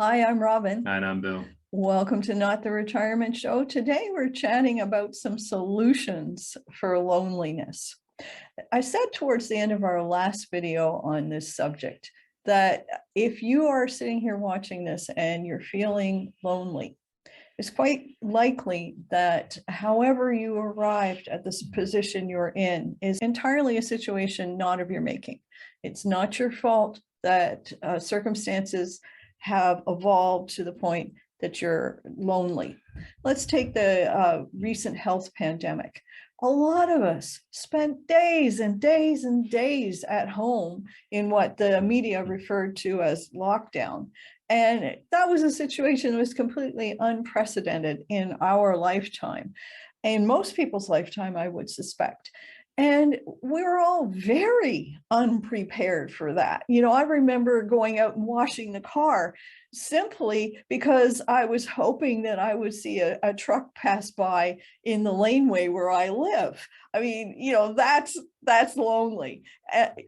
Hi, I'm Robin. And I'm Bill. Welcome to Not the Retirement Show. Today we're chatting about some solutions for loneliness. I said towards the end of our last video on this subject that if you are sitting here watching this and you're feeling lonely, it's quite likely that however you arrived at this position you're in is entirely a situation not of your making. It's not your fault that circumstances have evolved to the point that you're lonely. Let's take the recent health pandemic. A lot of us spent days and days and days at home in what the media referred to as lockdown. And that was a situation that was completely unprecedented in our lifetime, in most people's lifetime, I would suspect. And we're all very unprepared for that. You know, I remember going out and washing the car simply because I was hoping that I would see a truck pass by in the laneway where I live. I mean, you know, that's lonely.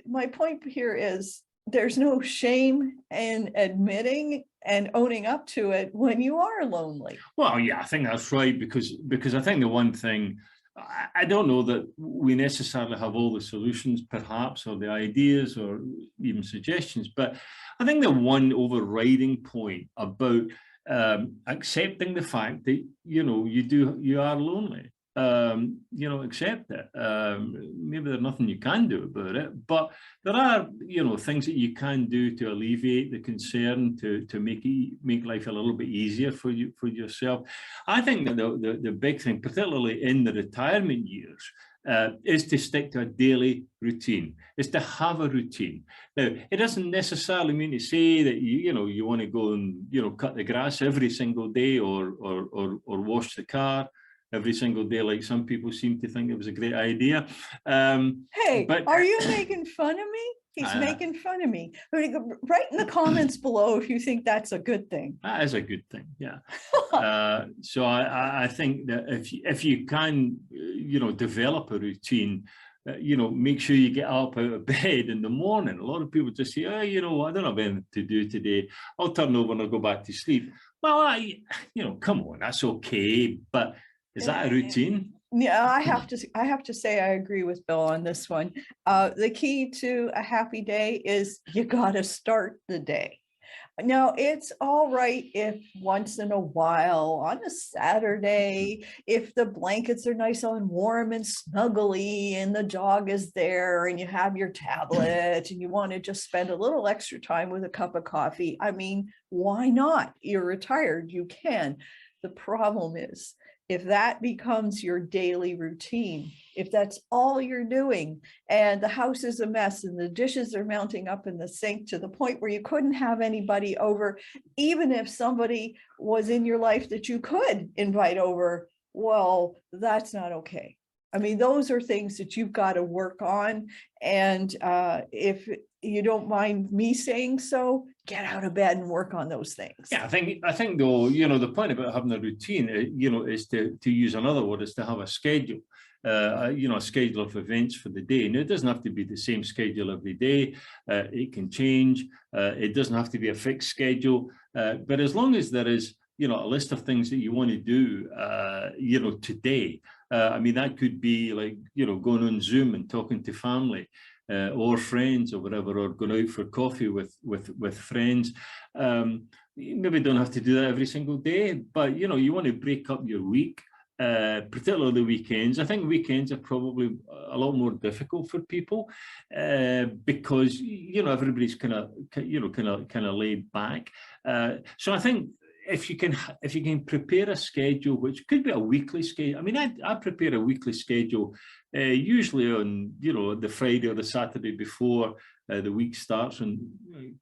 My point here is there's no shame in admitting and owning up to it when you are lonely. Well, yeah, I think that's right, because I think the one thing, I don't know that we necessarily have all the solutions, perhaps, or the ideas or even suggestions, but I think the one overriding point about accepting the fact that, you know, you are lonely. You know, accept it. Maybe there's nothing you can do about it, but there are, you know, things that you can do to alleviate the concern, to make life a little bit easier for yourself. I think that the big thing, particularly in the retirement years, is to stick to a daily routine, is to have a routine. Now, it doesn't necessarily mean to say that you want to go and, you know, cut the grass every single day or wash the car every single day, like some people seem to think it was a great idea. Hey, but are you making fun of me? He's making fun of me. Write in the comments below if you think that's a good thing. That is a good thing, yeah. So I think that if you can, you know, develop a routine, you know, make sure you get up out of bed in the morning. A lot of people just say, oh, you know, I don't have anything to do today. I'll turn over and I'll go back to sleep. Well, you know, come on, that's okay, but is that a routine? Yeah, I have to say I agree with Bill on this one. The key to a happy day is you got to start the day. Now, it's all right if once in a while on a Saturday, if the blankets are nice and warm and snuggly and the dog is there and you have your tablet and you want to just spend a little extra time with a cup of coffee. I mean, why not? You're retired, you can. The problem is, if that becomes your daily routine, if that's all you're doing and the house is a mess and the dishes are mounting up in the sink to the point where you couldn't have anybody over, even if somebody was in your life that you could invite over, well, that's not okay. I mean, those are things that you've got to work on. And if you don't mind me saying so, get out of bed and work on those things. Yeah, I think though, you know, the point about having a routine, you know, is to use another word, is to have a schedule. You know, a schedule of events for the day. Now, it doesn't have to be the same schedule every day. It can change. It doesn't have to be a fixed schedule. But as long as there is, you know, a list of things that you want to do, you know, today. I mean, that could be like, you know, going on Zoom and talking to family or friends or whatever, or going out for coffee with friends. Maybe don't have to do that every single day, but, you know, you want to break up your week. Particularly the weekends. I think weekends are probably a lot more difficult for people because, you know, everybody's kind of laid back. So I think if you can prepare a schedule, which could be a weekly schedule. I mean, I prepare a weekly schedule usually on, you know, the Friday or the Saturday before the week starts, on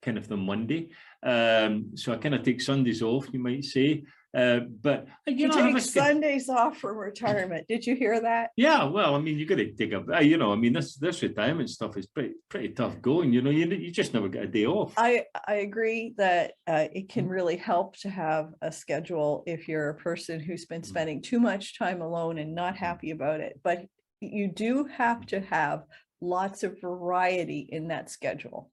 kind of the Monday. So I kind of take Sundays off, you might say. But you take Sundays off from retirement. Did you hear that? Yeah, well, I mean, you got to take a, you know, I mean, this retirement stuff is pretty tough going. You know, you just never get a day off. I agree that it can really help to have a schedule if you're a person who's been spending too much time alone and not happy about it. But you do have to have lots of variety in that schedule.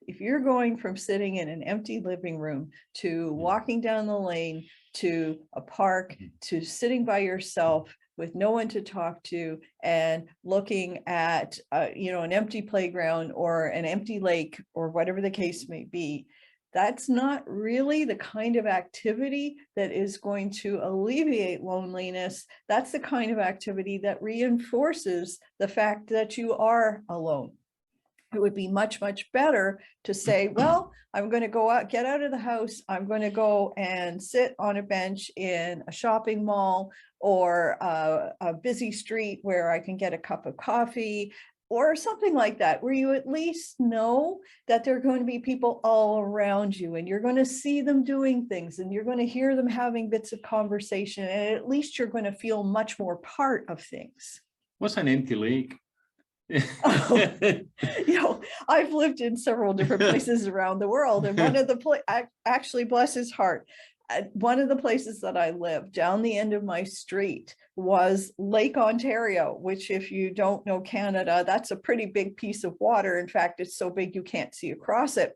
If you're going from sitting in an empty living room to walking down the lane to a park to sitting by yourself with no one to talk to and looking at an empty playground or an empty lake or whatever the case may be, that's not really the kind of activity that is going to alleviate loneliness. That's the kind of activity that reinforces the fact that you are alone. It would be much, much better to say, well, I'm going to go out, get out of the house. I'm going to go and sit on a bench in a shopping mall or a busy street where I can get a cup of coffee or something like that, where you at least know that there are going to be people all around you and you're going to see them doing things and you're going to hear them having bits of conversation. And at least you're going to feel much more part of things. What's an empty lake? I've lived in several different places around the world, and one of the actually, bless his heart, one of the places that I lived down the end of my street was Lake Ontario, which, if you don't know Canada, that's a pretty big piece of water. In fact, it's so big you can't see across it.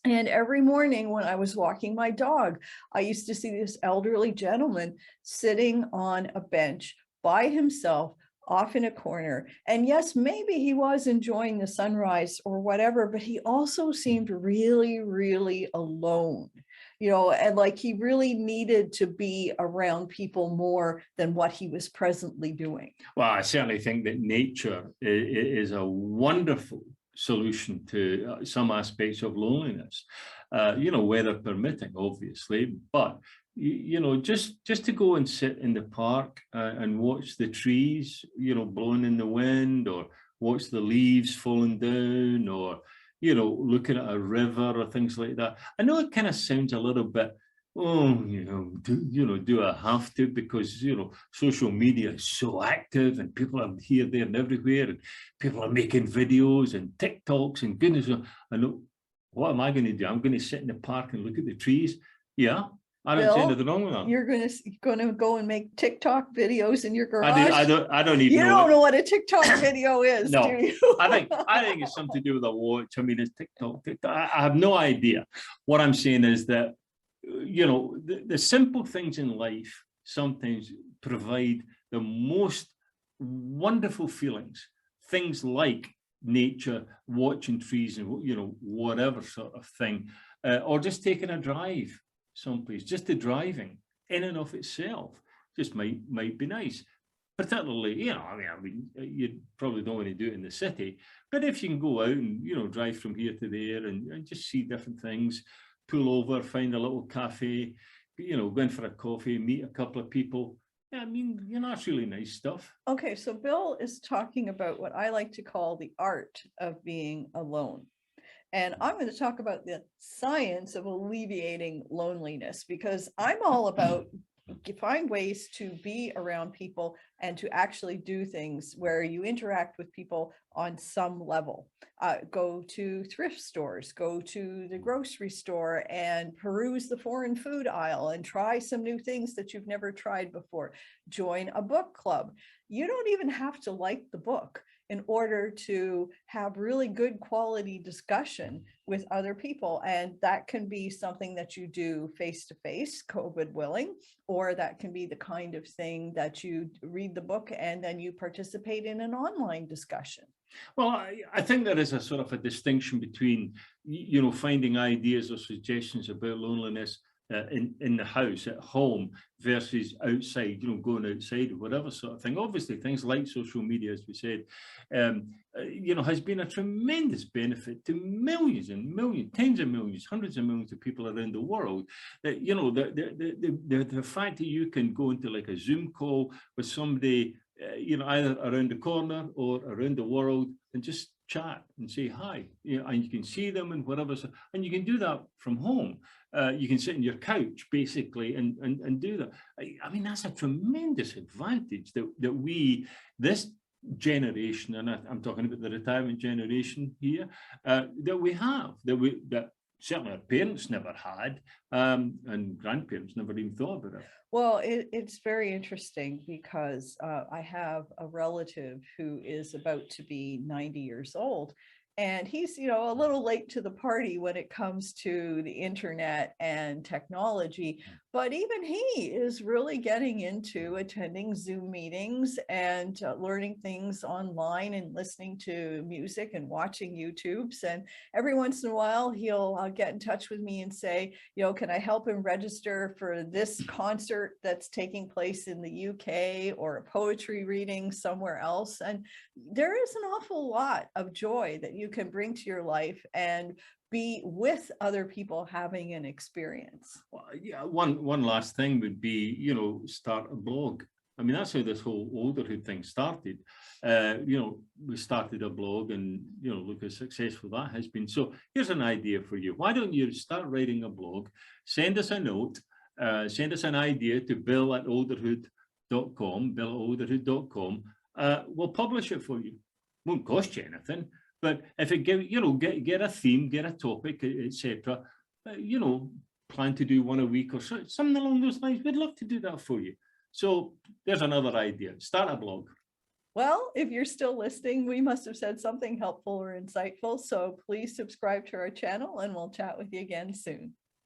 And every morning when I was walking my dog, I used to see this elderly gentleman sitting on a bench by himself, off in a corner. And yes, maybe he was enjoying the sunrise or whatever, but he also seemed really, really alone, and like he really needed to be around people more than what he was presently doing. Well, I certainly think that nature is a wonderful solution to some aspects of loneliness, weather permitting, obviously, but just to go and sit in the park and watch the trees, blowing in the wind, or watch the leaves falling down, or, looking at a river or things like that. I know it kind of sounds a little bit, do I have to? Because, social media is so active and people are here, there and everywhere, and people are making videos and TikToks and goodness. I know, what am I going to do? I'm going to sit in the park and look at the trees. Yeah. I don't see anything wrong with that. You're going to go and make TikTok videos in your garage. I don't even know. You don't know what a TikTok video is, no, do you? I think it's something to do with a watch. I mean, it's TikTok. I have no idea. What I'm saying is that, the simple things in life sometimes provide the most wonderful feelings. Things like nature, watching trees, and whatever sort of thing, or just taking a drive someplace. Just the driving in and of itself just might be nice. Particularly, I mean, you probably don't want to do it in the city, but if you can go out and drive from here to there and just see different things, pull over, find a little cafe, go in for a coffee, meet a couple of people. Yeah, I mean, that's really nice stuff. Okay, so Bill is talking about what I like to call the art of being alone. And I'm going to talk about the science of alleviating loneliness, because I'm all about find ways to be around people and to actually do things where you interact with people on some level. Go to thrift stores, go to the grocery store and peruse the foreign food aisle and try some new things that you've never tried before. Join a book club. You don't even have to like the book in order to have really good quality discussion with other people. And that can be something that you do face-to-face, COVID willing, or that can be the kind of thing that you read the book and then you participate in an online discussion. Well, I think there is a sort of a distinction between, finding ideas or suggestions about loneliness in the house, at home, versus outside, going outside or whatever sort of thing. Obviously, things like social media, as we said, has been a tremendous benefit to millions and millions, tens of millions, hundreds of millions of people around the world. That, the fact that you can go into like a Zoom call with somebody, either around the corner or around the world, and just chat and say hi, and you can see them and whatever, and you can do that from home. You can sit on your couch basically and do that. I mean, that's a tremendous advantage that we, this generation, and I'm talking about the retirement generation here, that we have, that certainly our parents never had, and grandparents never even thought about it. Well, it's very interesting because I have a relative who is about to be 90 years old, And he's, a little late to the party when it comes to the internet and technology. But even he is really getting into attending Zoom meetings and learning things online and listening to music and watching YouTubes. And every once in a while, he'll get in touch with me and say, can I help him register for this concert that's taking place in the UK, or a poetry reading somewhere else? And there is an awful lot of joy that you can bring to your life and be with other people having an experience. Well, yeah, one last thing would be, start a blog. I mean, that's how this whole Olderhood thing started. We started a blog, and look how successful that has been. So here's an idea for you. Why don't you start writing a blog? Send us a note. Send us an idea to bill@olderhood.com. bill@olderhood.com. We'll publish it for you. Won't cost you anything, but if it get a theme, get a topic, etc. Plan to do one a week or something along those lines. We'd love to do that for you. So there's another idea. Start a blog. Well, if you're still listening, we must have said something helpful or insightful. So please subscribe to our channel, and we'll chat with you again soon.